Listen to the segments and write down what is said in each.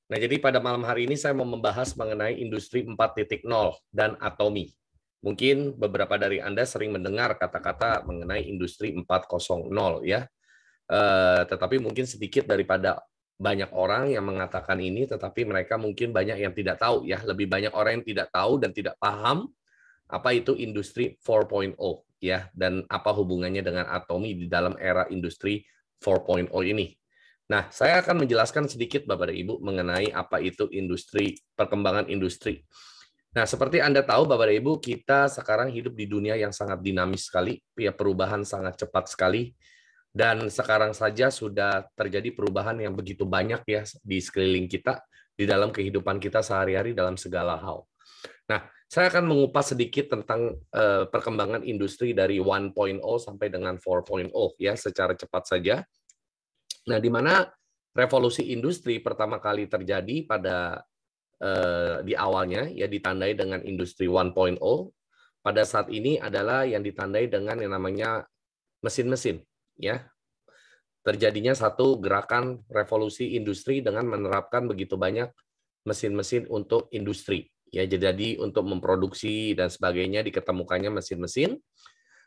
Nah, jadi pada malam hari ini saya mau membahas mengenai industri 4.0 dan atomi. Mungkin beberapa dari Anda sering mendengar kata-kata mengenai industri 4.0 ya. Tetapi mungkin sedikit daripada banyak orang yang mengatakan ini, tetapi mereka mungkin banyak yang tidak tahu ya. Lebih banyak orang yang tidak tahu dan tidak paham apa itu industri 4.0 ya, dan apa hubungannya dengan atomi di dalam era industri 4.0 ini. Nah, saya akan menjelaskan sedikit Bapak dan Ibu mengenai apa itu industri, perkembangan industri. Nah, seperti Anda tahu Bapak dan Ibu, kita sekarang hidup di dunia yang sangat dinamis sekali, ya perubahan sangat cepat sekali, dan sekarang saja sudah terjadi perubahan yang begitu banyak ya di sekeliling kita, di dalam kehidupan kita sehari-hari dalam segala hal. Nah, saya akan mengupas sedikit tentang perkembangan industri dari 1.0 sampai dengan 4.0 ya, secara cepat saja. Nah, di mana revolusi industri pertama kali terjadi pada di awalnya ya ditandai dengan industri 1.0. Pada saat ini adalah yang ditandai dengan yang namanya mesin-mesin ya. Terjadinya satu gerakan revolusi industri dengan menerapkan begitu banyak mesin-mesin untuk industri ya. Jadi untuk memproduksi dan sebagainya diketemukannya mesin-mesin.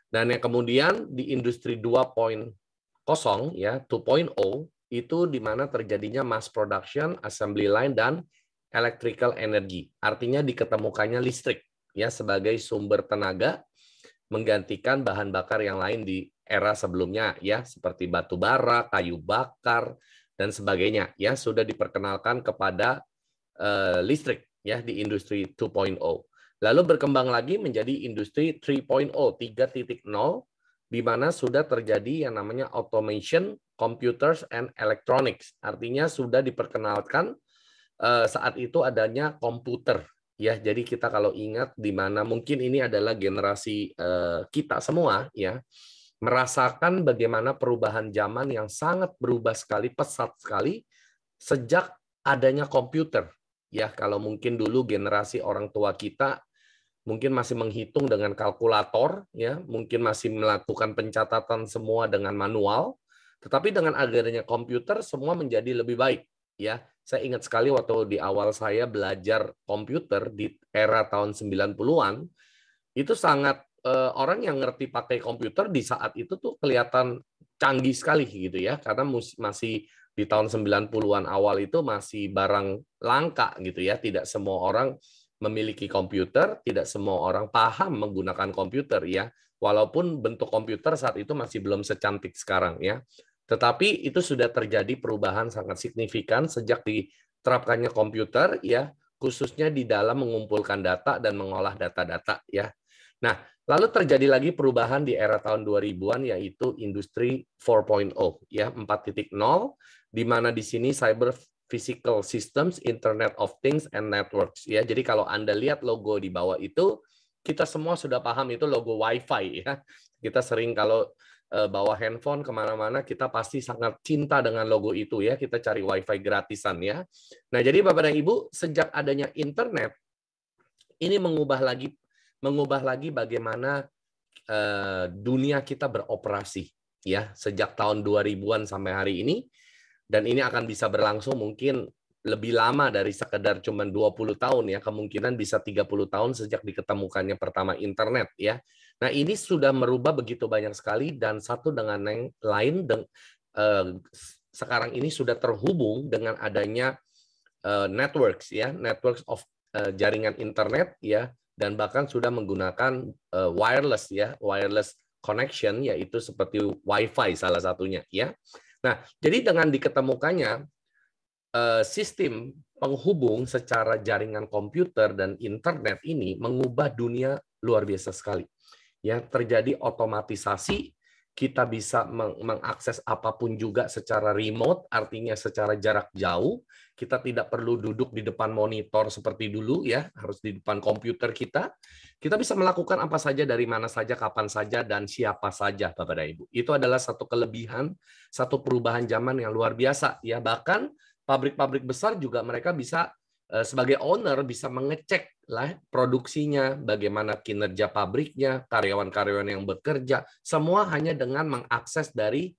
Dan yang kemudian di industri 2.0 ya, 2.0 itu di mana terjadinya mass production, assembly line, dan electrical energy. Artinya diketemukannya listrik ya sebagai sumber tenaga menggantikan bahan bakar yang lain di era sebelumnya ya, seperti batu bara, kayu bakar, dan sebagainya ya, sudah diperkenalkan kepada listrik ya di industri 2.0. Lalu berkembang lagi menjadi industri 3.0, 3.0, di mana sudah terjadi yang namanya automation, computers, and electronics. Artinya sudah diperkenalkan saat itu adanya komputer. Ya, jadi kita kalau ingat di mana mungkin ini adalah generasi kita semua ya, merasakan bagaimana perubahan zaman yang sangat berubah sekali, pesat sekali sejak adanya komputer. Ya, kalau mungkin dulu generasi orang tua kita mungkin masih menghitung dengan kalkulator, ya, mungkin masih melakukan pencatatan semua dengan manual, tetapi dengan adanya komputer semua menjadi lebih baik, ya. Saya ingat sekali waktu di awal saya belajar komputer di era tahun 90-an, itu sangat orang yang ngerti pakai komputer di saat itu tuh kelihatan canggih sekali gitu ya, karena masih di tahun 90-an awal itu masih barang langka gitu ya, tidak semua orang memiliki komputer, tidak semua orang paham menggunakan komputer ya. Walaupun bentuk komputer saat itu masih belum secantik sekarang ya. Tetapi itu sudah terjadi perubahan sangat signifikan sejak diterapkannya komputer ya, khususnya di dalam mengumpulkan data dan mengolah data-data ya. Nah, lalu terjadi lagi perubahan di era tahun 2000-an yaitu industri 4.0 ya, 4.0, di mana di sini cyber physical systems, Internet of Things, and networks. Ya, jadi kalau Anda lihat logo di bawah itu, kita semua sudah paham itu logo Wi-Fi. Ya. Kita sering kalau bawa handphone kemana-mana, kita pasti sangat cinta dengan logo itu. Ya, kita cari Wi-Fi gratisan. Ya. Nah, jadi Bapak dan Ibu, sejak adanya Internet, ini mengubah lagi bagaimana dunia kita beroperasi. Ya, sejak tahun 2000-an sampai hari ini. Dan ini akan bisa berlangsung mungkin lebih lama dari sekedar cuma 20 tahun ya, kemungkinan bisa 30 tahun sejak diketemukannya pertama internet ya. Nah, ini sudah merubah begitu banyak sekali dan satu dengan yang lain sekarang ini sudah terhubung dengan adanya networks ya, networks of jaringan internet ya, dan bahkan sudah menggunakan wireless ya, wireless connection yaitu seperti Wi-Fi salah satunya ya. Nah, jadi dengan diketemukannya sistem penghubung secara jaringan komputer dan internet ini mengubah dunia luar biasa sekali. Ya, terjadi otomatisasi, kita bisa mengakses apapun juga secara remote, artinya secara jarak jauh. Kita tidak perlu duduk di depan monitor seperti dulu ya, harus di depan komputer kita. Kita bisa melakukan apa saja dari mana saja, kapan saja, dan siapa saja, Bapak dan Ibu. Itu adalah satu kelebihan, satu perubahan zaman yang luar biasa. Ya, bahkan pabrik-pabrik besar juga mereka bisa sebagai owner bisa mengecek lah produksinya, bagaimana kinerja pabriknya, karyawan-karyawan yang bekerja, semua hanya dengan mengakses dari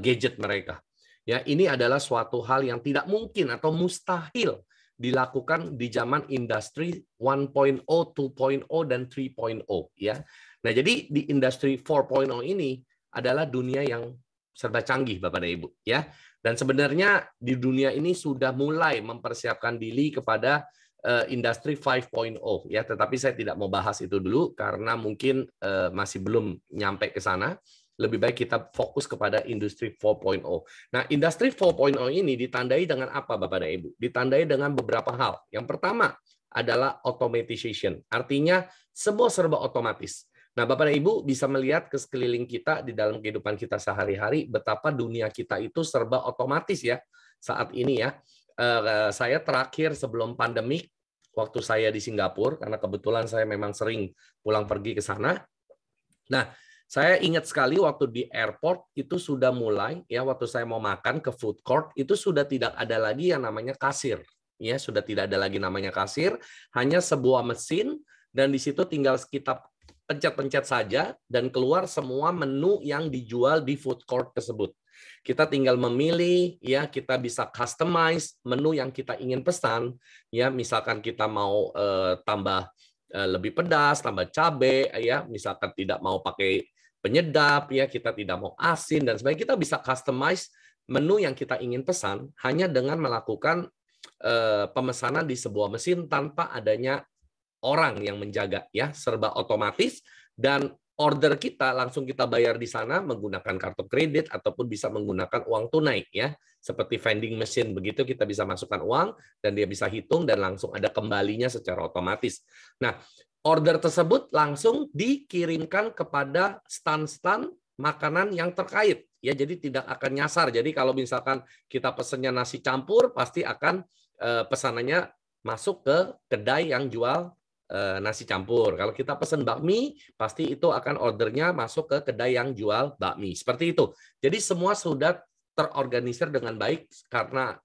gadget mereka. Ya, ini adalah suatu hal yang tidak mungkin atau mustahil dilakukan di zaman industri 1.0, 2.0 dan 3.0 ya. Nah, jadi di industri 4.0 ini adalah dunia yang serba canggih Bapak dan Ibu ya. Dan sebenarnya di dunia ini sudah mulai mempersiapkan diri kepada industri 5.0 ya, tetapi saya tidak mau bahas itu dulu karena mungkin masih belum nyampe ke sana. Lebih baik kita fokus kepada industri 4.0. Nah, industri 4.0 ini ditandai dengan apa, Bapak dan Ibu? Ditandai dengan beberapa hal. Yang pertama adalah automatization. Artinya semua serba otomatis. Nah, Bapak dan Ibu bisa melihat ke sekeliling kita di dalam kehidupan kita sehari-hari betapa dunia kita itu serba otomatis ya saat ini ya. Saya terakhir sebelum pandemik waktu saya di Singapura karena kebetulan saya memang sering pulang pergi ke sana. Nah, saya ingat sekali waktu di airport itu sudah mulai ya waktu saya mau makan ke food court itu sudah tidak ada lagi yang namanya kasir. Ya, sudah tidak ada lagi namanya kasir, hanya sebuah mesin dan di situ tinggal kita pencet-pencet saja dan keluar semua menu yang dijual di food court tersebut. Kita tinggal memilih ya, kita bisa customize menu yang kita ingin pesan ya, misalkan kita mau tambah lebih pedas, tambah cabai ya, misalkan tidak mau pakai penyedap ya, kita tidak mau asin dan sebagainya, kita bisa customize menu yang kita ingin pesan hanya dengan melakukan pemesanan di sebuah mesin tanpa adanya orang yang menjaga ya, serba otomatis dan order kita langsung kita bayar di sana menggunakan kartu kredit ataupun bisa menggunakan uang tunai ya, seperti vending machine begitu kita bisa masukkan uang dan dia bisa hitung dan langsung ada kembalinya secara otomatis. Nah, order tersebut langsung dikirimkan kepada stan-stan makanan yang terkait ya, jadi tidak akan nyasar. Jadi kalau misalkan kita pesennya nasi campur pasti akan pesanannya masuk ke kedai yang jual nasi campur. Kalau kita pesan bakmi, pasti itu akan ordernya masuk ke kedai yang jual bakmi. Seperti itu. Jadi semua sudah terorganisir dengan baik karena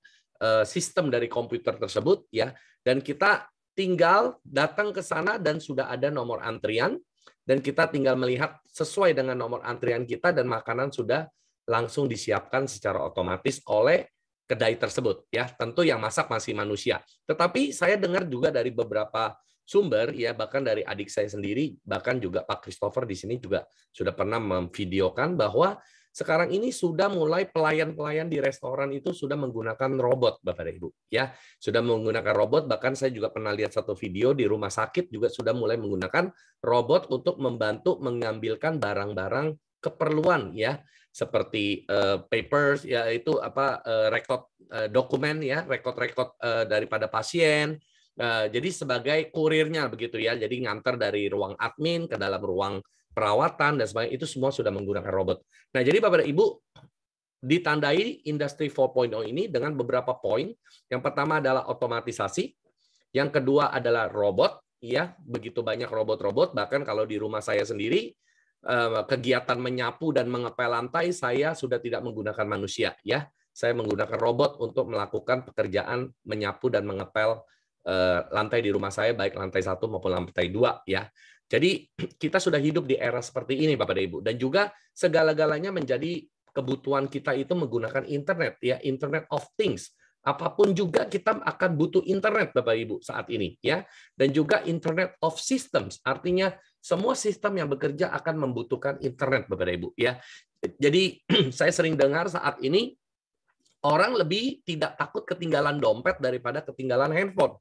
sistem dari komputer tersebut ya. Dan kita tinggal datang ke sana dan sudah ada nomor antrian dan kita tinggal melihat sesuai dengan nomor antrian kita dan makanan sudah langsung disiapkan secara otomatis oleh kedai tersebut ya. Tentu yang masak masih manusia. Tetapi saya dengar juga dari beberapa sumber ya, bahkan dari adik saya sendiri, bahkan juga Pak Christopher di sini juga sudah pernah memvideokan bahwa sekarang ini sudah mulai pelayan-pelayan di restoran itu sudah menggunakan robot, Bapak dan Ibu ya. Sudah menggunakan robot, bahkan saya juga pernah lihat satu video di rumah sakit juga sudah mulai menggunakan robot untuk membantu mengambilkan barang-barang keperluan ya, seperti papers ya, itu apa rekod dokumen ya, rekod-rekod daripada pasien. Jadi sebagai kurirnya begitu ya, jadi ngantar dari ruang admin ke dalam ruang perawatan dan sebagainya, itu semua sudah menggunakan robot. Nah, jadi Bapak dan Ibu ditandai industri 4.0 ini dengan beberapa poin. Yang pertama adalah otomatisasi, yang kedua adalah robot ya, begitu banyak robot-robot, bahkan kalau di rumah saya sendiri kegiatan menyapu dan mengepel lantai saya sudah tidak menggunakan manusia ya. Saya menggunakan robot untuk melakukan pekerjaan menyapu dan mengepel lantai di rumah saya, baik lantai 1 maupun lantai 2 ya. Jadi kita sudah hidup di era seperti ini Bapak dan Ibu, dan juga segala-galanya menjadi kebutuhan kita itu menggunakan internet ya, Internet of Things. Apapun juga kita akan butuh internet Bapak Ibu saat ini ya, dan juga Internet of Systems, artinya semua sistem yang bekerja akan membutuhkan internet Bapak Ibu ya. Jadi saya sering dengar saat ini orang lebih tidak takut ketinggalan dompet daripada ketinggalan handphone.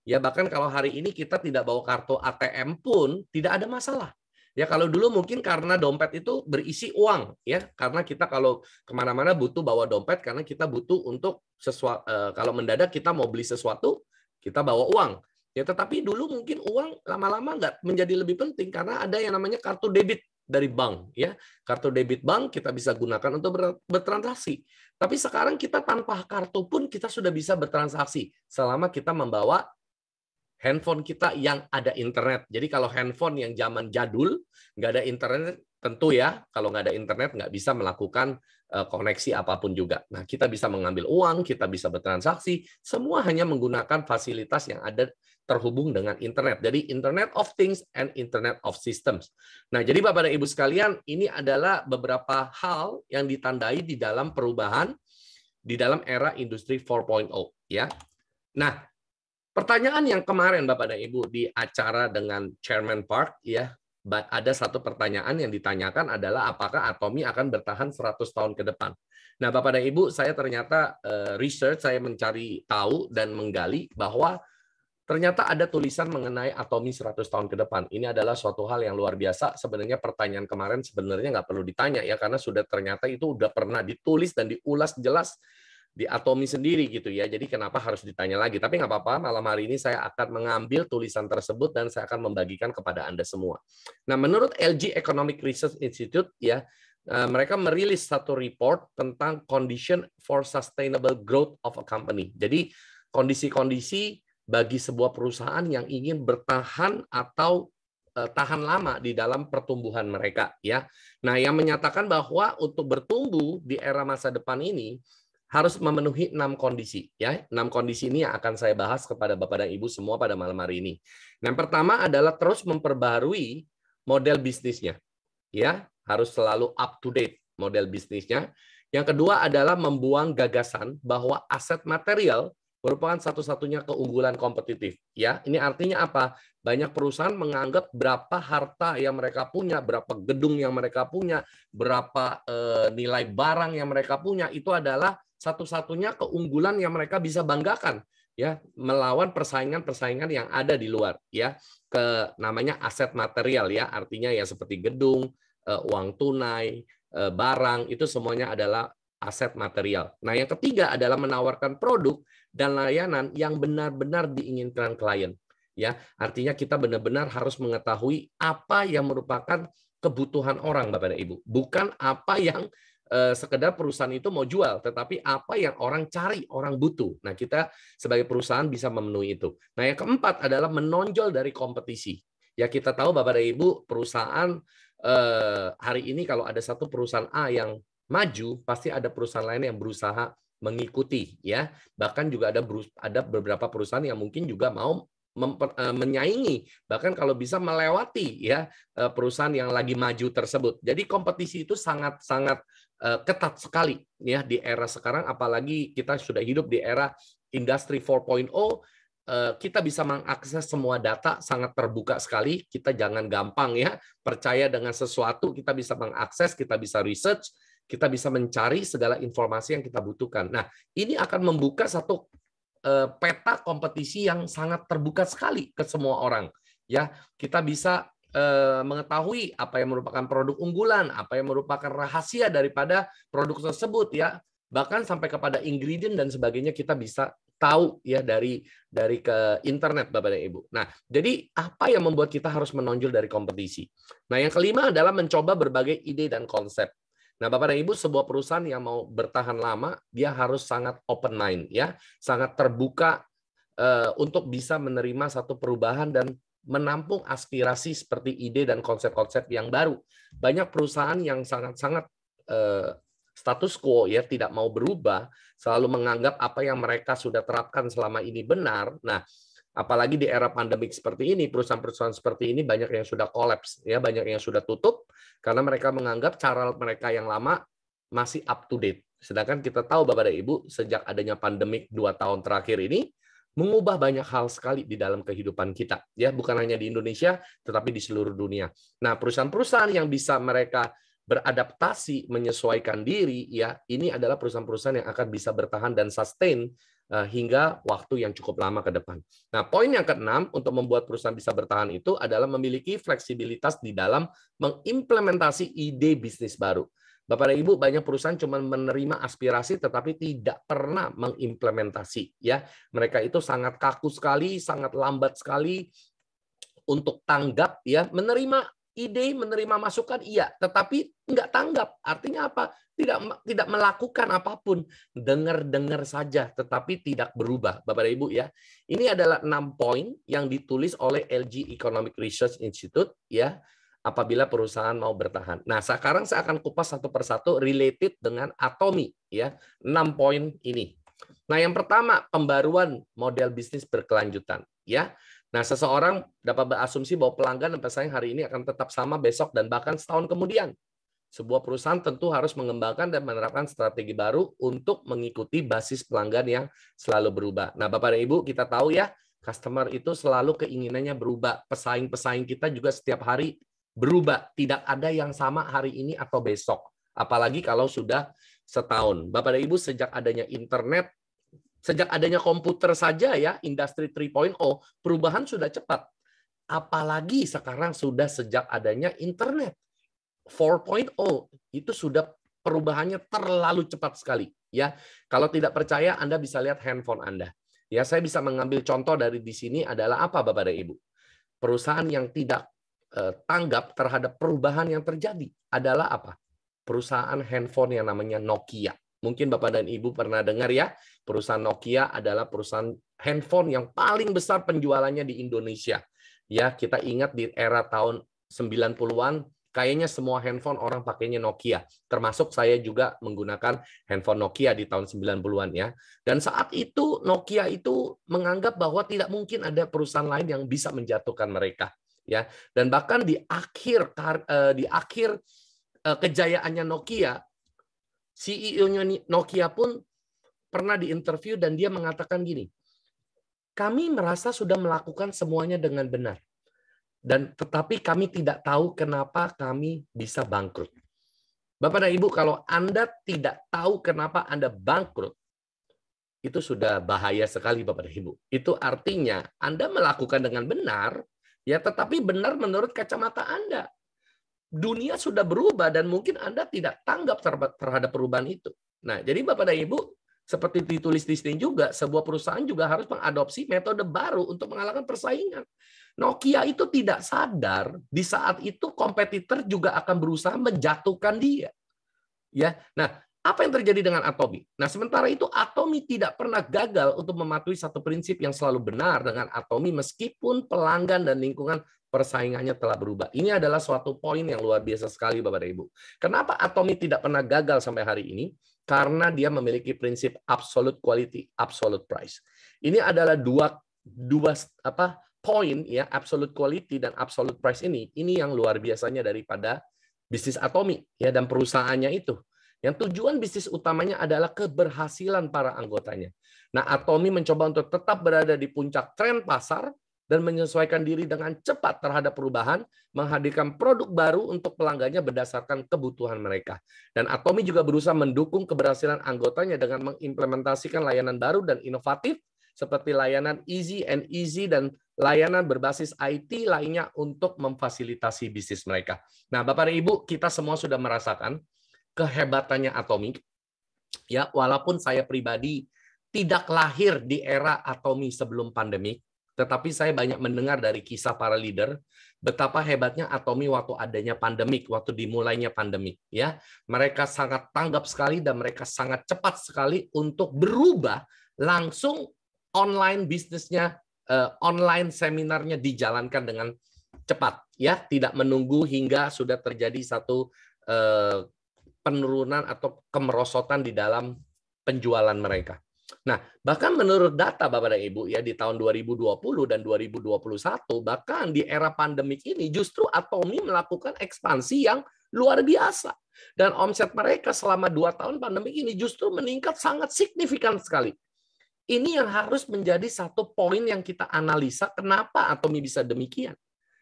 Ya, bahkan kalau hari ini kita tidak bawa kartu ATM pun tidak ada masalah. Ya, kalau dulu mungkin karena dompet itu berisi uang ya, karena kita kalau kemana-mana butuh bawa dompet karena kita butuh untuk sesuatu, kalau mendadak kita mau beli sesuatu kita bawa uang. Ya, tetapi dulu mungkin uang lama-lama nggak menjadi lebih penting karena ada yang namanya kartu debit dari bank ya. Kartu debit bank kita bisa gunakan untuk bertransaksi. Tapi sekarang kita tanpa kartu pun kita sudah bisa bertransaksi selama kita membawa handphone kita yang ada internet. Jadi kalau handphone yang zaman jadul, nggak ada internet, tentu ya, kalau nggak ada internet nggak bisa melakukan koneksi apapun juga. Nah, kita bisa mengambil uang, kita bisa bertransaksi, semua hanya menggunakan fasilitas yang ada terhubung dengan internet. Jadi Internet of Things and Internet of Systems. Nah, jadi Bapak dan Ibu sekalian, ini adalah beberapa hal yang ditandai di dalam perubahan di dalam era industri 4.0 ya. Nah, pertanyaan yang kemarin Bapak dan Ibu di acara dengan Chairman Park ya, ada satu pertanyaan yang ditanyakan adalah apakah Atomy akan bertahan 100 tahun ke depan. Nah, Bapak dan Ibu, saya ternyata research, saya mencari tahu dan menggali bahwa ternyata ada tulisan mengenai Atomy 100 tahun ke depan. Ini adalah suatu hal yang luar biasa. Sebenarnya pertanyaan kemarin sebenarnya nggak perlu ditanya ya, karena sudah ternyata itu udah pernah ditulis dan diulas jelas di Atomy sendiri gitu ya. Jadi kenapa harus ditanya lagi? Tapi nggak apa-apa, malam hari ini saya akan mengambil tulisan tersebut dan saya akan membagikan kepada Anda semua. Nah, menurut LG Economic Research Institute ya, mereka merilis satu report tentang condition for sustainable growth of a company. Jadi kondisi-kondisi bagi sebuah perusahaan yang ingin bertahan atau tahan lama di dalam pertumbuhan mereka ya. Nah, yang menyatakan bahwa untuk bertumbuh di era masa depan ini harus memenuhi 6 kondisi ya. 6 kondisi ini yang akan saya bahas kepada Bapak dan Ibu semua pada malam hari ini. Yang pertama adalah terus memperbarui model bisnisnya. Ya, harus selalu up to date model bisnisnya. Yang kedua adalah membuang gagasan bahwa aset material merupakan satu-satunya keunggulan kompetitif. Ya, ini artinya apa? Banyak perusahaan menganggap berapa harta yang mereka punya, berapa gedung yang mereka punya, berapa nilai barang yang mereka punya, itu adalah satu-satunya keunggulan yang mereka bisa banggakan ya, melawan persaingan-persaingan yang ada di luar ya, namanya aset material ya, artinya ya seperti gedung, uang tunai, barang, itu semuanya adalah aset material. Nah, yang ketiga adalah menawarkan produk dan layanan yang benar-benar diinginkan klien ya, artinya kita benar-benar harus mengetahui apa yang merupakan kebutuhan orang Bapak dan Ibu, bukan apa yang sekedar perusahaan itu mau jual, tetapi apa yang orang cari, orang butuh. Nah, kita sebagai perusahaan bisa memenuhi itu. Nah, yang keempat adalah menonjol dari kompetisi. Ya, kita tahu Bapak dan Ibu, perusahaan hari ini kalau ada satu perusahaan A yang maju, pasti ada perusahaan lain yang berusaha mengikuti. Ya, bahkan juga ada beberapa perusahaan yang mungkin juga mau menyaingi, bahkan kalau bisa melewati ya perusahaan yang lagi maju tersebut. Jadi kompetisi itu sangat-sangat ketat sekali ya di era sekarang, apalagi kita sudah hidup di era industri 4.0. Kita bisa mengakses semua data sangat terbuka sekali. Kita jangan gampang ya percaya dengan sesuatu. Kita bisa mengakses, kita bisa research, kita bisa mencari segala informasi yang kita butuhkan. Nah, ini akan membuka satu peta kompetisi yang sangat terbuka sekali ke semua orang. Ya, kita bisa mengetahui apa yang merupakan produk unggulan, apa yang merupakan rahasia daripada produk tersebut ya. Bahkan sampai kepada ingredient dan sebagainya kita bisa tahu ya dari ke internet Bapak dan Ibu. Nah, jadi apa yang membuat kita harus menonjol dari kompetisi? Nah, yang kelima adalah mencoba berbagai ide dan konsep. Nah, Bapak dan Ibu, sebuah perusahaan yang mau bertahan lama, dia harus sangat open mind, ya, sangat terbuka untuk bisa menerima satu perubahan dan menampung aspirasi seperti ide dan konsep-konsep yang baru. Banyak perusahaan yang sangat-sangat status quo, ya, tidak mau berubah, selalu menganggap apa yang mereka sudah terapkan selama ini benar. Nah, apalagi di era pandemik seperti ini, perusahaan-perusahaan seperti ini banyak yang sudah kolaps, ya, banyak yang sudah tutup karena mereka menganggap cara mereka yang lama masih up to date. Sedangkan kita tahu Bapak dan Ibu, sejak adanya pandemik 2 tahun terakhir ini mengubah banyak hal sekali di dalam kehidupan kita, ya, bukan hanya di Indonesia tetapi di seluruh dunia. Nah, perusahaan-perusahaan yang bisa mereka beradaptasi, menyesuaikan diri, ya, ini adalah perusahaan-perusahaan yang akan bisa bertahan dan sustain hingga waktu yang cukup lama ke depan. Nah, poin yang keenam untuk membuat perusahaan bisa bertahan itu adalah memiliki fleksibilitas di dalam mengimplementasi ide bisnis baru. Bapak dan Ibu, banyak perusahaan cuma menerima aspirasi tetapi tidak pernah mengimplementasi, ya. Mereka itu sangat kaku sekali, sangat lambat sekali untuk tanggap, ya, menerima ide, menerima masukan, iya, tetapi nggak tanggap. Artinya apa? Tidak melakukan apapun, dengar-dengar saja, tetapi tidak berubah, Bapak dan Ibu, ya. Ini adalah 6 poin yang ditulis oleh LG Economic Research Institute, ya, apabila perusahaan mau bertahan. Nah, sekarang saya akan kupas satu persatu related dengan Atomy, ya, 6 poin ini. Nah, yang pertama, pembaruan model bisnis berkelanjutan, ya. Nah, seseorang dapat berasumsi bahwa pelanggan dan pesaing hari ini akan tetap sama besok dan bahkan setahun kemudian. Sebuah perusahaan tentu harus mengembangkan dan menerapkan strategi baru untuk mengikuti basis pelanggan yang selalu berubah. Nah, Bapak dan Ibu, kita tahu ya, customer itu selalu keinginannya berubah. Pesaing-pesaing kita juga setiap hari berubah. Tidak ada yang sama hari ini atau besok. Apalagi kalau sudah setahun. Bapak dan Ibu, sejak adanya internet, sejak adanya komputer saja ya, industri 3.0, perubahan sudah cepat. Apalagi sekarang sudah sejak adanya internet. 4.0 itu sudah perubahannya terlalu cepat sekali ya. Kalau tidak percaya Anda bisa lihat handphone Anda. Ya, saya bisa mengambil contoh dari di sini adalah apa Bapak dan Ibu? Perusahaan yang tidak tanggap terhadap perubahan yang terjadi adalah apa? Perusahaan handphone yang namanya Nokia. Mungkin Bapak dan Ibu pernah dengar ya, perusahaan Nokia adalah perusahaan handphone yang paling besar penjualannya di Indonesia. Ya, kita ingat di era tahun 90-an kayaknya semua handphone orang pakainya Nokia. Termasuk saya juga menggunakan handphone Nokia di tahun 90-an ya. Dan saat itu Nokia itu menganggap bahwa tidak mungkin ada perusahaan lain yang bisa menjatuhkan mereka ya. Dan bahkan di akhir kejayaannya Nokia, CEO-nya Nokia pun pernah diinterview dan dia mengatakan gini, kami merasa sudah melakukan semuanya dengan benar. Dan tetapi kami tidak tahu kenapa kami bisa bangkrut. Bapak dan Ibu, kalau Anda tidak tahu kenapa Anda bangkrut, itu sudah bahaya sekali Bapak dan Ibu. Itu artinya Anda melakukan dengan benar, ya tetapi benar menurut kacamata Anda. Dunia sudah berubah dan mungkin Anda tidak tanggap terhadap perubahan itu. Nah, jadi Bapak dan Ibu, seperti ditulis di sini juga, sebuah perusahaan juga harus mengadopsi metode baru untuk mengalahkan persaingan. Nokia itu tidak sadar di saat itu kompetitor juga akan berusaha menjatuhkan dia. Ya, nah apa yang terjadi dengan Atomy? Nah sementara itu Atomy tidak pernah gagal untuk mematuhi satu prinsip yang selalu benar dengan Atomy meskipun pelanggan dan lingkungan persaingannya telah berubah. Ini adalah suatu poin yang luar biasa sekali Bapak dan Ibu. Kenapa Atomy tidak pernah gagal sampai hari ini? Karena dia memiliki prinsip absolute quality, absolute price. Ini adalah dua poin ya, absolute quality dan absolute price ini yang luar biasanya daripada bisnis Atomy ya dan perusahaannya itu. Yang tujuan bisnis utamanya adalah keberhasilan para anggotanya. Nah, Atomy mencoba untuk tetap berada di puncak tren pasar dan menyesuaikan diri dengan cepat terhadap perubahan, menghadirkan produk baru untuk pelanggannya berdasarkan kebutuhan mereka. Dan Atomy juga berusaha mendukung keberhasilan anggotanya dengan mengimplementasikan layanan baru dan inovatif seperti layanan easy and easy dan layanan berbasis IT lainnya untuk memfasilitasi bisnis mereka. Nah, Bapak dan Ibu, kita semua sudah merasakan kehebatannya Atomy. Ya, walaupun saya pribadi tidak lahir di era Atomy sebelum pandemi, tetapi saya banyak mendengar dari kisah para leader betapa hebatnya Atomy waktu adanya pandemik, waktu dimulainya pandemik. Ya, mereka sangat tanggap sekali dan mereka sangat cepat sekali untuk berubah langsung online bisnisnya, online seminarnya dijalankan dengan cepat, ya, tidak menunggu hingga sudah terjadi satu penurunan atau kemerosotan di dalam penjualan mereka. Nah, bahkan menurut data Bapak dan Ibu ya di tahun 2020 dan 2021, bahkan di era pandemik ini justru Atomy melakukan ekspansi yang luar biasa. Dan omset mereka selama 2 tahun pandemik ini justru meningkat sangat signifikan sekali. Ini yang harus menjadi satu poin yang kita analisa kenapa Atomy bisa demikian.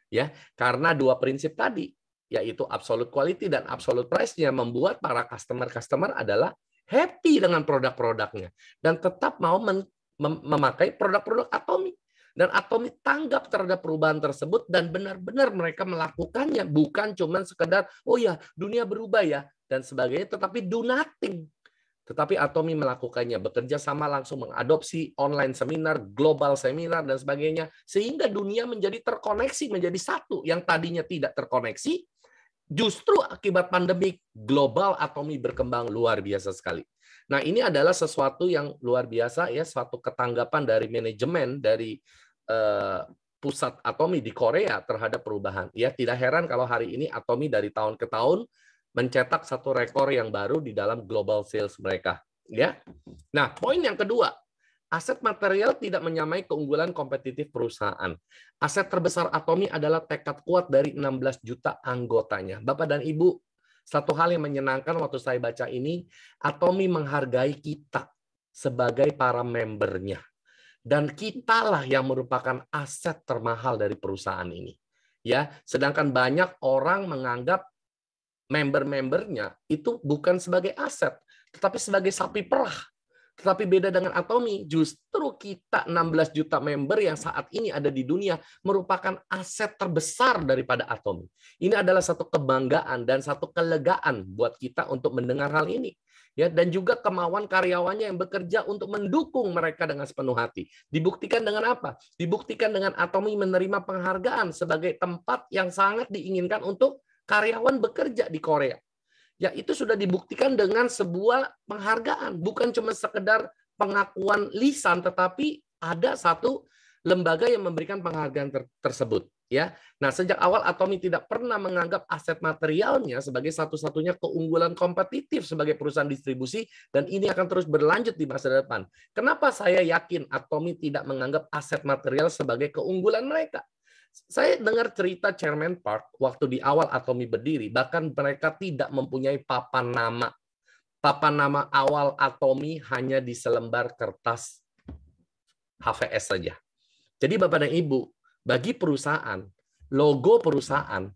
Ya, karena dua prinsip tadi, yaitu absolute quality dan absolute price-nya membuat para customer adalah happy dengan produk-produknya dan tetap mau memakai produk-produk Atomy. Dan Atomy tanggap terhadap perubahan tersebut dan benar-benar mereka melakukannya, bukan cuma sekedar oh ya dunia berubah ya dan sebagainya, tetapi do nothing. Tetapi Atomy melakukannya, bekerja sama langsung mengadopsi online seminar, global seminar, dan sebagainya. Sehingga dunia menjadi terkoneksi, menjadi satu. Yang tadinya tidak terkoneksi, justru akibat pandemi global Atomy berkembang luar biasa sekali. Nah, ini adalah sesuatu yang luar biasa, ya, suatu ketanggapan dari manajemen, dari pusat Atomy di Korea terhadap perubahan. Ya, tidak heran kalau hari ini Atomy dari tahun ke tahun mencetak satu rekor yang baru di dalam global sales mereka. Ya. Nah, poin yang kedua, aset material tidak menyamai keunggulan kompetitif perusahaan. Aset terbesar Atomy adalah tekad kuat dari 16 juta anggotanya. Bapak dan Ibu, Satu hal yang menyenangkan waktu saya baca ini, Atomi menghargai kita sebagai para membernya. Dan kitalah yang merupakan aset termahal dari perusahaan ini. Ya, sedangkan banyak orang menganggap member-membernya itu bukan sebagai aset, tetapi sebagai sapi perah. Tetapi beda dengan Atomi, justru kita 16 juta member yang saat ini ada di dunia merupakan aset terbesar daripada Atomi. Ini adalah satu kebanggaan dan satu kelegaan buat kita untuk mendengar hal ini. Ya, dan juga kemauan karyawannya yang bekerja untuk mendukung mereka dengan sepenuh hati. Dibuktikan dengan apa? Dibuktikan dengan Atomi menerima penghargaan sebagai tempat yang sangat diinginkan untuk karyawan bekerja di Korea. Ya, itu sudah dibuktikan dengan sebuah penghargaan, bukan cuma sekedar pengakuan lisan, tetapi ada satu lembaga yang memberikan penghargaan tersebut. Ya, nah sejak awal Atomi tidak pernah menganggap aset materialnya sebagai satu-satunya keunggulan kompetitif sebagai perusahaan distribusi, dan ini akan terus berlanjut di masa depan. Kenapa saya yakin Atomi tidak menganggap aset material sebagai keunggulan mereka? Saya dengar cerita Chairman Park waktu di awal Atomi berdiri, bahkan mereka tidak mempunyai papan nama. Papan nama awal Atomi hanya di selembar kertas HVS saja. Jadi Bapak dan Ibu, bagi perusahaan, logo perusahaan,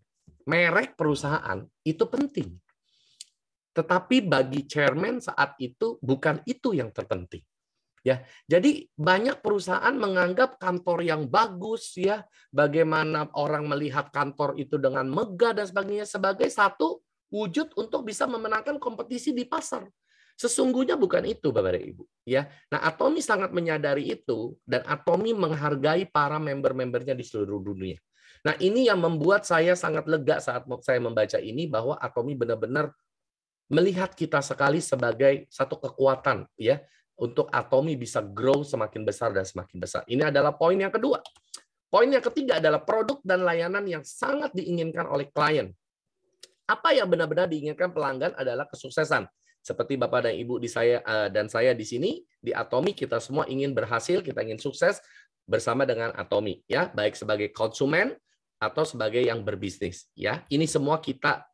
merek perusahaan itu penting. Tetapi bagi chairman saat itu bukan itu yang terpenting. Ya, jadi banyak perusahaan menganggap kantor yang bagus, ya, bagaimana orang melihat kantor itu dengan megah dan sebagainya sebagai satu wujud untuk bisa memenangkan kompetisi di pasar. Sesungguhnya bukan itu, Bapak dan Ibu. Ya, nah Atomi sangat menyadari itu dan Atomi menghargai para member-membernya di seluruh dunia. Nah ini yang membuat saya sangat lega saat saya membaca ini bahwa Atomi benar-benar melihat kita sekali sebagai satu kekuatan, ya, untuk Atomi bisa grow semakin besar dan semakin besar. Ini adalah poin yang kedua. Poin yang ketiga adalah produk dan layanan yang sangat diinginkan oleh klien. Apa yang benar-benar diinginkan pelanggan adalah kesuksesan. Seperti Bapak dan Ibu dan saya di sini di Atomi, kita semua ingin berhasil, kita ingin sukses bersama dengan Atomi, ya, baik sebagai konsumen atau sebagai yang berbisnis, ya. Ini semua kita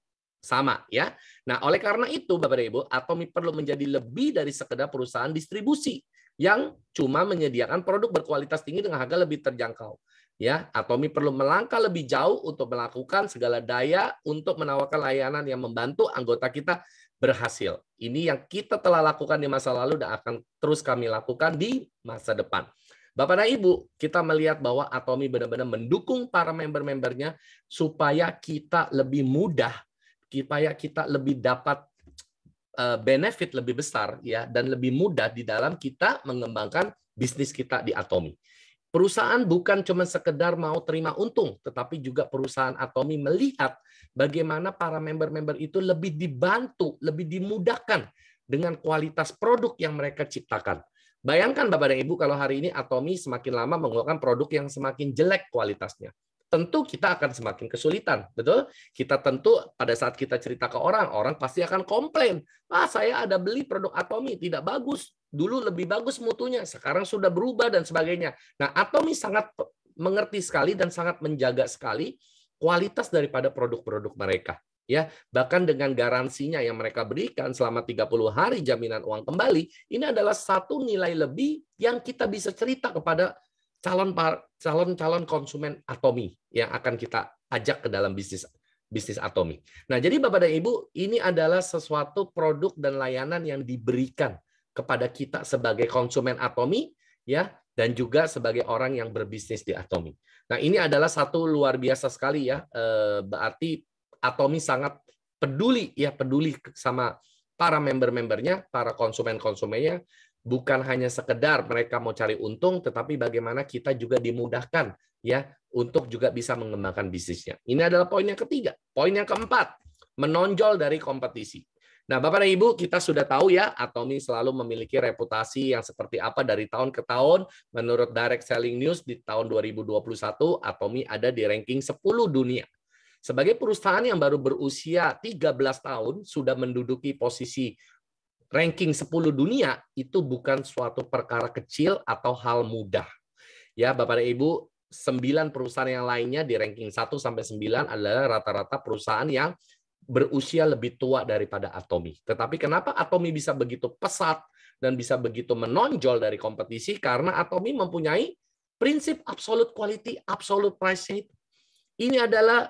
sama, ya. Nah, oleh karena itu Bapak dan Ibu, Atomi perlu menjadi lebih dari sekedar perusahaan distribusi yang cuma menyediakan produk berkualitas tinggi dengan harga lebih terjangkau. Ya, Atomi perlu melangkah lebih jauh untuk melakukan segala daya untuk menawarkan layanan yang membantu anggota kita berhasil. Ini yang kita telah lakukan di masa lalu dan akan terus kami lakukan di masa depan. Bapak dan Ibu, kita melihat bahwa Atomi benar-benar mendukung para member-membernya supaya kita lebih mudah, supaya kita lebih dapat benefit lebih besar, ya, dan lebih mudah di dalam kita mengembangkan bisnis kita di Atomi. Perusahaan bukan cuma sekedar mau terima untung, tetapi juga perusahaan Atomi melihat bagaimana para member-member itu lebih dibantu, lebih dimudahkan dengan kualitas produk yang mereka ciptakan. Bayangkan Bapak dan Ibu kalau hari ini Atomi semakin lama mengeluarkan produk yang semakin jelek kualitasnya. Tentu kita akan semakin kesulitan, betul? Kita tentu pada saat kita cerita ke orang, orang pasti akan komplain. Saya ada beli produk Atomi, tidak bagus. Dulu lebih bagus mutunya, sekarang sudah berubah dan sebagainya. Nah, Atomi sangat mengerti sekali dan sangat menjaga sekali kualitas daripada produk-produk mereka. Ya, bahkan dengan garansinya yang mereka berikan selama 30 hari jaminan uang kembali, ini adalah satu nilai lebih yang kita bisa cerita kepada calon konsumen Atomi yang akan kita ajak ke dalam bisnis Atomi. Nah, jadi Bapak dan Ibu, ini adalah sesuatu produk dan layanan yang diberikan kepada kita sebagai konsumen Atomi, ya, dan juga sebagai orang yang berbisnis di Atomi. Nah, ini adalah satu luar biasa sekali, ya. Berarti Atomi sangat peduli, ya, peduli sama para member-membernya, para konsumen-konsumennya. Bukan hanya sekedar mereka mau cari untung, tetapi bagaimana kita juga dimudahkan, ya, untuk juga bisa mengembangkan bisnisnya. Ini adalah poin yang ketiga. Poin yang keempat, menonjol dari kompetisi. Nah, Bapak dan Ibu, kita sudah tahu, ya, Atomi selalu memiliki reputasi yang seperti apa dari tahun ke tahun. Menurut Direct Selling News di tahun 2021, Atomi ada di ranking 10 dunia. Sebagai perusahaan yang baru berusia 13 tahun, sudah menduduki posisi ranking 10 dunia, itu bukan suatu perkara kecil atau hal mudah. Ya, Bapak dan Ibu, 9 perusahaan yang lainnya di ranking 1 sampai 9 adalah rata-rata perusahaan yang berusia lebih tua daripada Atomy. Tetapi kenapa Atomy bisa begitu pesat dan bisa begitu menonjol dari kompetisi? Karena Atomy mempunyai prinsip absolute quality, absolute price. Ini adalah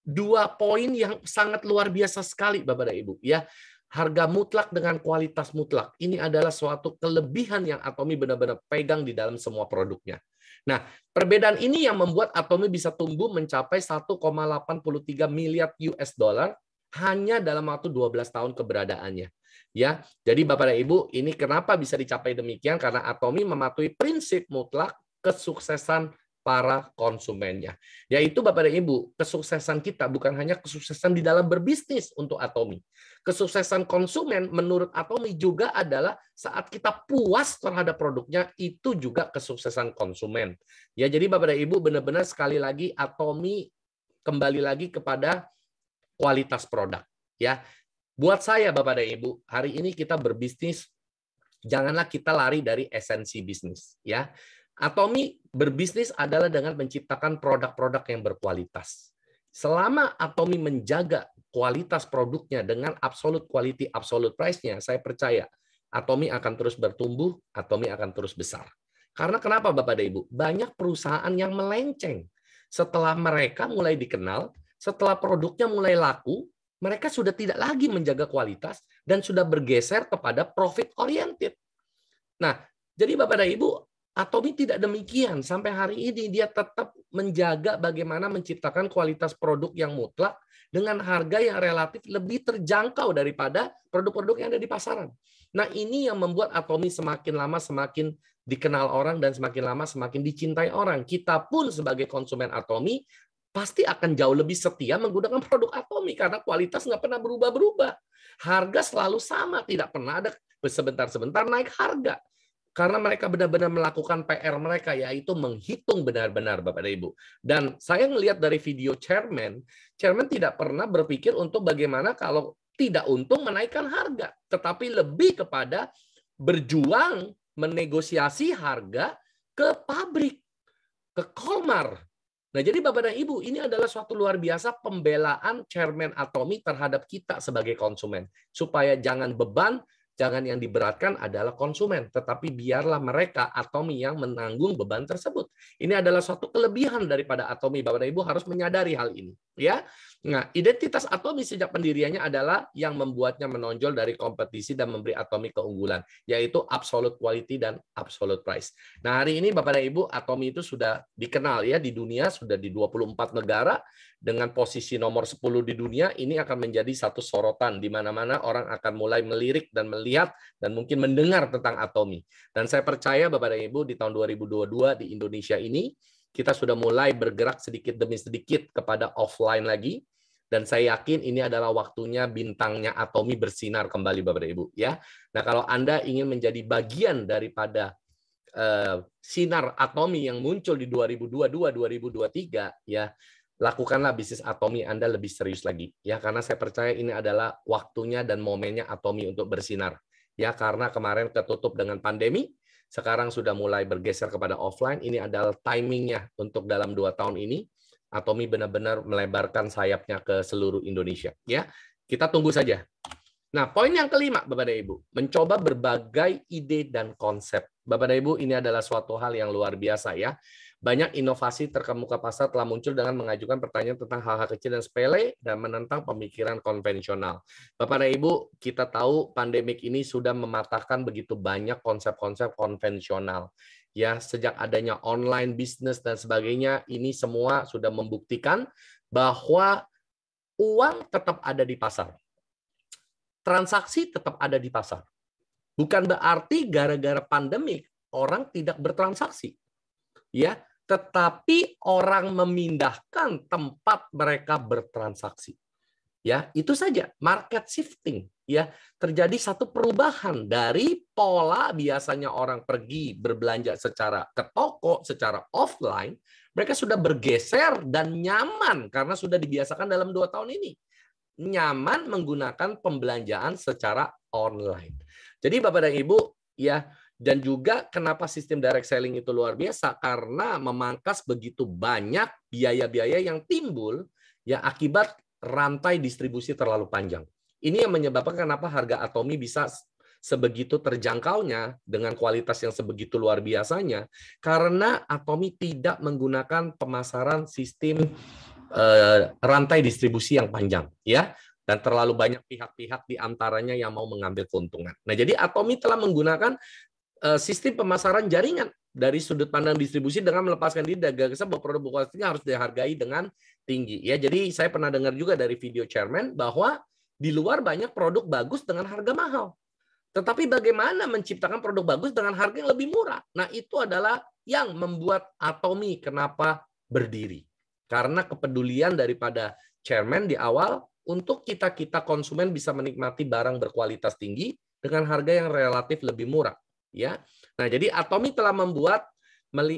dua poin yang sangat luar biasa sekali, Bapak dan Ibu. Ya, harga mutlak dengan kualitas mutlak. Ini adalah suatu kelebihan yang Atomy benar-benar pegang di dalam semua produknya. Nah, perbedaan ini yang membuat Atomy bisa tumbuh mencapai 1,83 miliar US dollar hanya dalam waktu 12 tahun keberadaannya. Ya, jadi Bapak dan Ibu, ini kenapa bisa dicapai demikian? Karena Atomy mematuhi prinsip mutlak kesuksesan para konsumennya. Yaitu Bapak dan Ibu, kesuksesan kita bukan hanya kesuksesan di dalam berbisnis untuk Atomy. Kesuksesan konsumen menurut Atomy juga adalah saat kita puas terhadap produknya, itu juga kesuksesan konsumen. Ya, jadi Bapak dan Ibu, benar-benar sekali lagi Atomy kembali lagi kepada kualitas produk. Ya, buat saya Bapak dan Ibu, hari ini kita berbisnis, janganlah kita lari dari esensi bisnis. Ya, Atomy berbisnis adalah dengan menciptakan produk-produk yang berkualitas. Selama Atomy menjaga kualitas produknya dengan absolute quality, absolute price-nya, saya percaya Atomy akan terus bertumbuh, Atomy akan terus besar. Karena kenapa Bapak dan Ibu? Banyak perusahaan yang melenceng. Setelah mereka mulai dikenal, setelah produknya mulai laku, mereka sudah tidak lagi menjaga kualitas dan sudah bergeser kepada profit oriented. Nah, jadi Bapak dan Ibu, Atomy tidak demikian. Sampai hari ini dia tetap menjaga bagaimana menciptakan kualitas produk yang mutlak dengan harga yang relatif lebih terjangkau daripada produk-produk yang ada di pasaran. Nah, ini yang membuat Atomy semakin lama semakin dikenal orang dan semakin lama semakin dicintai orang. Kita pun sebagai konsumen Atomy pasti akan jauh lebih setia menggunakan produk Atomy karena kualitas nggak pernah berubah-berubah. Harga selalu sama, tidak pernah ada sebentar-sebentar naik harga. Karena mereka benar-benar melakukan PR mereka, yaitu menghitung benar-benar, Bapak dan Ibu. Dan saya melihat dari video Chairman tidak pernah berpikir untuk bagaimana kalau tidak untung menaikkan harga, tetapi lebih kepada berjuang menegosiasi harga ke pabrik, ke Colmar. Nah, jadi Bapak dan Ibu, ini adalah suatu luar biasa pembelaan Chairman Atomy terhadap kita sebagai konsumen. Supaya jangan beban, jangan yang diberatkan adalah konsumen, tetapi biarlah mereka Atomy yang menanggung beban tersebut. Ini adalah suatu kelebihan daripada Atomy. Bapak dan Ibu harus menyadari hal ini. Ya, nah identitas Atomy sejak pendiriannya adalah yang membuatnya menonjol dari kompetisi dan memberi Atomy keunggulan, yaitu absolute quality dan absolute price. Nah, hari ini Bapak dan Ibu, Atomy itu sudah dikenal ya di dunia, sudah di 24 negara dengan posisi nomor 10 di dunia. Ini akan menjadi satu sorotan di mana-mana orang akan mulai melirik dan melihat dan mungkin mendengar tentang Atomy. Dan saya percaya Bapak dan Ibu di tahun 2022 di Indonesia ini kita sudah mulai bergerak sedikit demi sedikit kepada offline lagi. Dan saya yakin ini adalah waktunya bintangnya Atomy bersinar kembali Bapak dan Ibu ya. Nah, kalau Anda ingin menjadi bagian daripada sinar Atomy yang muncul di 2022-2023 ya, lakukanlah bisnis Atomy Anda lebih serius lagi ya, karena saya percaya ini adalah waktunya dan momennya Atomy untuk bersinar ya, karena kemarin ketutup dengan pandemi, sekarang sudah mulai bergeser kepada offline. Ini adalah timingnya untuk dalam 2 tahun ini Atomy benar-benar melebarkan sayapnya ke seluruh Indonesia ya. Kita tunggu saja. Nah, poin yang kelima Bapak dan Ibu, mencoba berbagai ide dan konsep. Bapak dan Ibu, ini adalah suatu hal yang luar biasa ya. Banyak inovasi terkemuka pasar telah muncul dengan mengajukan pertanyaan tentang hal-hal kecil dan sepele dan menentang pemikiran konvensional. Bapak dan Ibu, kita tahu pandemik ini sudah mematahkan begitu banyak konsep-konsep konvensional. Ya, sejak adanya online bisnis dan sebagainya, ini semua sudah membuktikan bahwa uang tetap ada di pasar. Transaksi tetap ada di pasar. Bukan berarti gara-gara pandemik orang tidak bertransaksi. Ya, tetapi orang memindahkan tempat mereka bertransaksi. Ya, itu saja, market shifting. Ya, terjadi satu perubahan dari pola biasanya orang pergi berbelanja secara ke toko, secara offline, mereka sudah bergeser dan nyaman karena sudah dibiasakan dalam 2 tahun ini. Nyaman menggunakan pembelanjaan secara online. Jadi Bapak dan Ibu, ya, dan juga kenapa sistem direct selling itu luar biasa, karena memangkas begitu banyak biaya-biaya yang timbul ya akibat rantai distribusi terlalu panjang. Ini yang menyebabkan kenapa harga Atomi bisa sebegitu terjangkaunya dengan kualitas yang sebegitu luar biasanya, karena Atomi tidak menggunakan pemasaran sistem rantai distribusi yang panjang, ya, dan terlalu banyak pihak-pihak di antaranya yang mau mengambil keuntungan. Nah, jadi Atomi telah menggunakan sistem pemasaran jaringan dari sudut pandang distribusi dengan melepaskan diri dari gagasan bahwa produk berkualitas harus dihargai dengan tinggi. Ya, jadi saya pernah dengar juga dari video chairman bahwa di luar banyak produk bagus dengan harga mahal. Tetapi bagaimana menciptakan produk bagus dengan harga yang lebih murah? Nah, itu adalah yang membuat Atomi kenapa berdiri. Karena kepedulian daripada chairman di awal untuk kita konsumen bisa menikmati barang berkualitas tinggi dengan harga yang relatif lebih murah. Ya, nah jadi Atomi telah membuat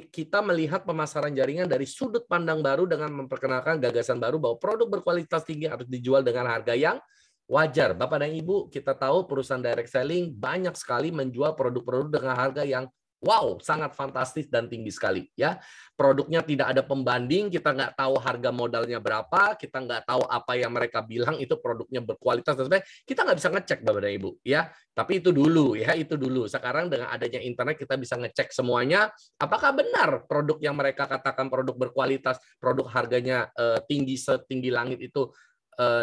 kita melihat pemasaran jaringan dari sudut pandang baru dengan memperkenalkan gagasan baru bahwa produk berkualitas tinggi harus dijual dengan harga yang wajar. Bapak dan Ibu, kita tahu perusahaan direct selling banyak sekali menjual produk-produk dengan harga yang wow, sangat fantastis dan tinggi sekali. Ya, produknya tidak ada pembanding, kita nggak tahu harga modalnya berapa, kita nggak tahu apa yang mereka bilang itu produknya berkualitas dan sebagainya. Kita nggak bisa ngecek, Bapak dan Ibu. Ya, tapi itu dulu, ya itu dulu. Sekarang dengan adanya internet kita bisa ngecek semuanya. Apakah benar produk yang mereka katakan produk berkualitas, produk harganya tinggi setinggi langit itu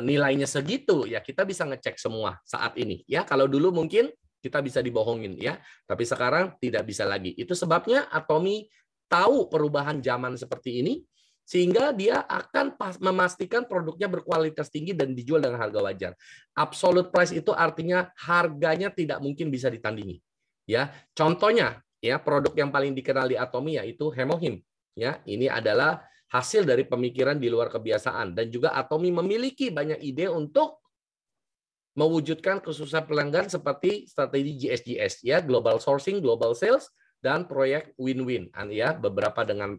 nilainya segitu? Ya, kita bisa ngecek semua saat ini. Ya, kalau dulu mungkin kita bisa dibohongin, ya, tapi sekarang tidak bisa lagi. Itu sebabnya Atomi tahu perubahan zaman seperti ini, sehingga dia akan memastikan produknya berkualitas tinggi dan dijual dengan harga wajar. Absolute price itu artinya harganya tidak mungkin bisa ditandingi. Ya, contohnya, ya, produk yang paling dikenal di Atomi yaitu Hemohim. Ya, ini adalah hasil dari pemikiran di luar kebiasaan, dan juga Atomi memiliki banyak ide untuk mewujudkan kesuksesan pelanggan seperti strategi GSGS, ya, global sourcing, global sales, dan proyek win-win, ya, beberapa dengan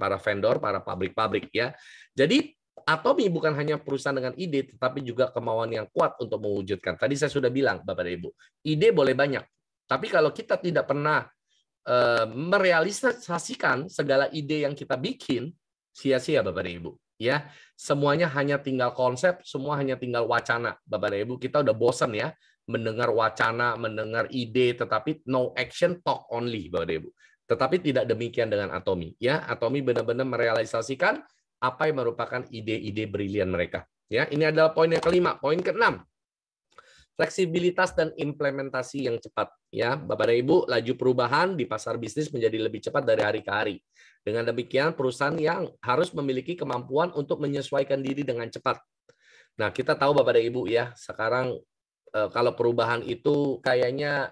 para vendor, para pabrik-pabrik, ya. Jadi Atomi bukan hanya perusahaan dengan ide, tetapi juga kemauan yang kuat untuk mewujudkan. Tadi saya sudah bilang, Bapak dan Ibu, ide boleh banyak, tapi kalau kita tidak pernah merealisasikan segala ide yang kita bikin, sia-sia, Bapak dan Ibu. Ya, semuanya hanya tinggal konsep, semua hanya tinggal wacana. Bapak dan Ibu, kita udah bosan, ya, mendengar wacana, mendengar ide, tetapi no action, talk only, Bapak dan Ibu. Tetapi tidak demikian dengan Atomi. Ya, Atomi benar-benar merealisasikan apa yang merupakan ide-ide brilian mereka. Ya, ini adalah poin yang kelima. Poin keenam, fleksibilitas dan implementasi yang cepat. Ya, Bapak dan Ibu, laju perubahan di pasar bisnis menjadi lebih cepat dari hari ke hari. Dengan demikian, perusahaan yang harus memiliki kemampuan untuk menyesuaikan diri dengan cepat. Nah, kita tahu Bapak dan Ibu, ya, sekarang kalau perubahan itu kayaknya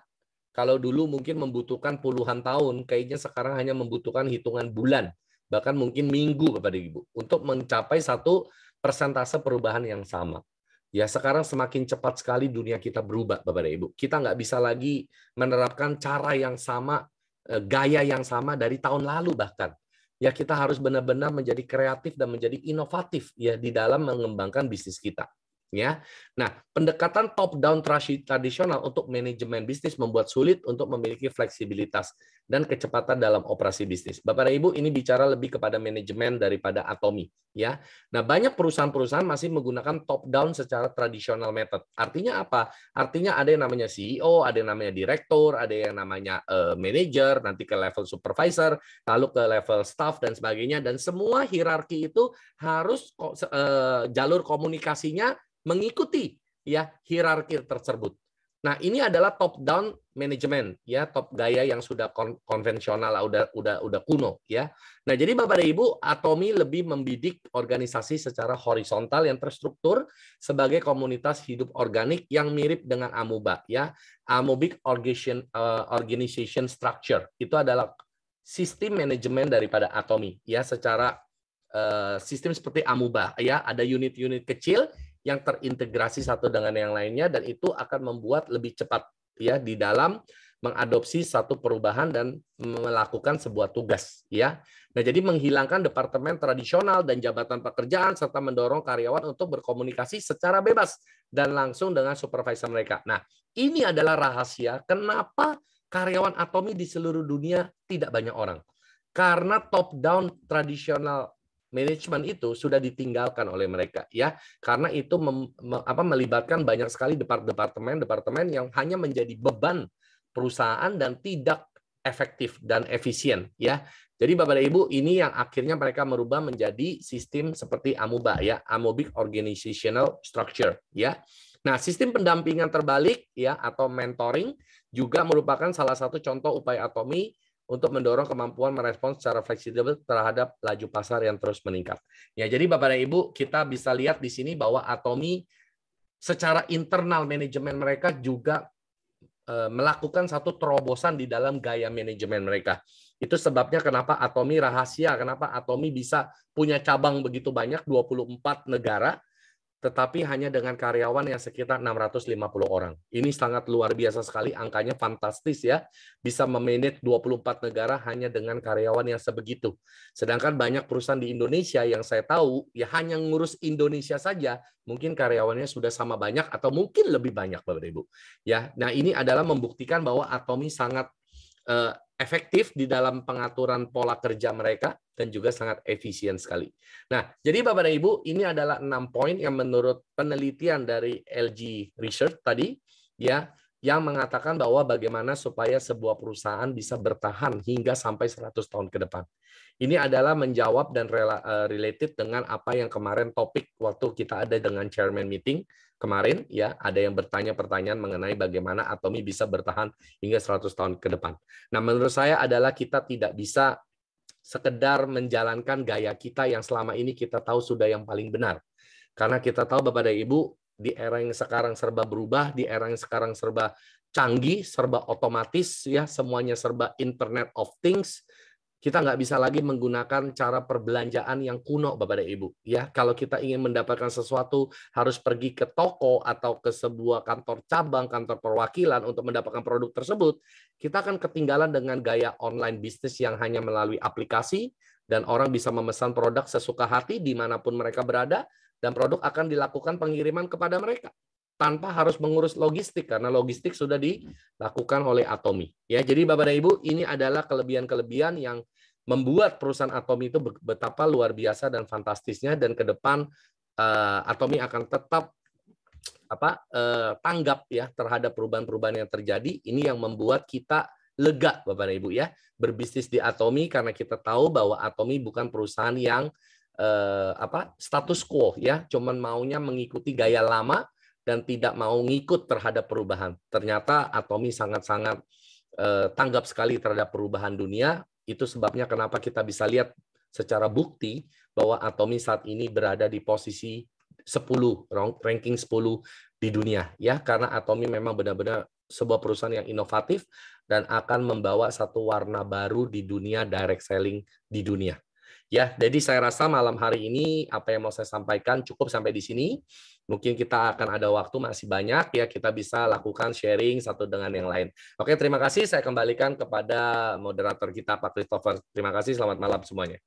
kalau dulu mungkin membutuhkan puluhan tahun, kayaknya sekarang hanya membutuhkan hitungan bulan, bahkan mungkin minggu, Bapak dan Ibu, untuk mencapai satu persentase perubahan yang sama. Ya, sekarang semakin cepat sekali dunia kita berubah, Bapak dan Ibu. Kita nggak bisa lagi menerapkan cara yang sama, gaya yang sama dari tahun lalu bahkan. Ya, kita harus benar-benar menjadi kreatif dan menjadi inovatif, ya, di dalam mengembangkan bisnis kita. Ya, nah, pendekatan top down tradisional untuk manajemen bisnis membuat sulit untuk memiliki fleksibilitas dan kecepatan dalam operasi bisnis. Bapak dan Ibu, ini bicara lebih kepada manajemen daripada Atomi, ya. Nah, banyak perusahaan-perusahaan masih menggunakan top down secara tradisional method. Artinya apa? Artinya ada yang namanya CEO, ada yang namanya direktur, ada yang namanya manager, nanti ke level supervisor, lalu ke level staff dan sebagainya, dan semua hierarki itu harus jalur komunikasinya mengikuti, ya, hierarki tersebut. Nah, ini adalah top down manajemen, ya, top gaya yang sudah konvensional, udah kuno, ya. Nah, jadi Bapak dan Ibu, Atomi lebih membidik organisasi secara horizontal yang terstruktur sebagai komunitas hidup organik yang mirip dengan amoeba, ya. Amoebic organization structure itu adalah sistem manajemen daripada Atomi, ya, secara sistem seperti amoeba, ya, ada unit-unit kecil yang terintegrasi satu dengan yang lainnya, dan itu akan membuat lebih cepat, ya, di dalam mengadopsi satu perubahan dan melakukan sebuah tugas, ya. Nah, jadi menghilangkan departemen tradisional dan jabatan pekerjaan serta mendorong karyawan untuk berkomunikasi secara bebas dan langsung dengan supervisor mereka. Nah, ini adalah rahasia kenapa karyawan Atomi di seluruh dunia tidak banyak orang. Karena top down tradisional manajemen itu sudah ditinggalkan oleh mereka ya, karena itu melibatkan banyak sekali departemen yang hanya menjadi beban perusahaan dan tidak efektif dan efisien ya. Jadi Bapak dan Ibu, ini yang akhirnya mereka merubah menjadi sistem seperti AMUBA ya, Amobic Organizational Structure ya. Nah, sistem pendampingan terbalik ya atau mentoring juga merupakan salah satu contoh upaya Atomi untuk mendorong kemampuan merespons secara fleksibel terhadap laju pasar yang terus meningkat. Ya, jadi Bapak dan Ibu, kita bisa lihat di sini bahwa Atomi secara internal manajemen mereka juga melakukan satu terobosan di dalam gaya manajemen mereka. Itu sebabnya kenapa Atomi rahasia, kenapa Atomi bisa punya cabang begitu banyak, 24 negara, tetapi hanya dengan karyawan yang sekitar 650 orang. Ini sangat luar biasa sekali, angkanya fantastis ya. Bisa memanage 24 negara hanya dengan karyawan yang sebegitu. Sedangkan banyak perusahaan di Indonesia yang saya tahu, ya hanya ngurus Indonesia saja, mungkin karyawannya sudah sama banyak atau mungkin lebih banyak, Bapak Ibu. Ya, nah ini adalah membuktikan bahwa Atomi sangat efektif di dalam pengaturan pola kerja mereka dan juga sangat efisien sekali. Nah, jadi Bapak dan Ibu, ini adalah 6 poin yang menurut penelitian dari LG Research tadi ya, yang mengatakan bahwa bagaimana supaya sebuah perusahaan bisa bertahan hingga sampai 100 tahun ke depan. Ini adalah menjawab dan related dengan apa yang kemarin topik waktu kita ada dengan chairman meeting kemarin ya, ada yang bertanya pertanyaan mengenai bagaimana Atomi bisa bertahan hingga 100 tahun ke depan. Nah, menurut saya adalah kita tidak bisa sekedar menjalankan gaya kita yang selama ini kita tahu sudah yang paling benar. Karena kita tahu Bapak dan Ibu, di era yang sekarang serba berubah, di era yang sekarang serba canggih, serba otomatis, ya semuanya serba Internet of Things. Kita nggak bisa lagi menggunakan cara perbelanjaan yang kuno, Bapak dan Ibu. Ya, kalau kita ingin mendapatkan sesuatu, harus pergi ke toko atau ke sebuah kantor cabang, kantor perwakilan untuk mendapatkan produk tersebut. Kita akan ketinggalan dengan gaya online bisnis yang hanya melalui aplikasi, dan orang bisa memesan produk sesuka hati dimanapun mereka berada, dan produk akan dilakukan pengiriman kepada mereka tanpa harus mengurus logistik, karena logistik sudah dilakukan oleh Atomi. Ya, jadi Bapak dan Ibu, ini adalah kelebihan-kelebihan yang membuat perusahaan Atomi itu betapa luar biasa dan fantastisnya, dan ke depan Atomi akan tetap tanggap ya terhadap perubahan-perubahan yang terjadi. Ini yang membuat kita lega, Bapak dan Ibu ya, berbisnis di Atomi, karena kita tahu bahwa Atomi bukan perusahaan yang status quo ya, cuman maunya mengikuti gaya lama dan tidak mau ngikut terhadap perubahan. Ternyata Atomi sangat-sangat tanggap sekali terhadap perubahan dunia. Itu sebabnya kenapa kita bisa lihat secara bukti bahwa Atomi saat ini berada di posisi 10, ranking 10 di dunia ya, karena Atomi memang benar-benar sebuah perusahaan yang inovatif dan akan membawa satu warna baru di dunia direct selling di dunia. Ya, jadi saya rasa malam hari ini apa yang mau saya sampaikan cukup sampai di sini. Mungkin kita akan ada waktu masih banyak ya, kita bisa lakukan sharing satu dengan yang lain. Oke, terima kasih. Saya kembalikan kepada moderator kita Pak Christopher. Terima kasih. Selamat malam semuanya.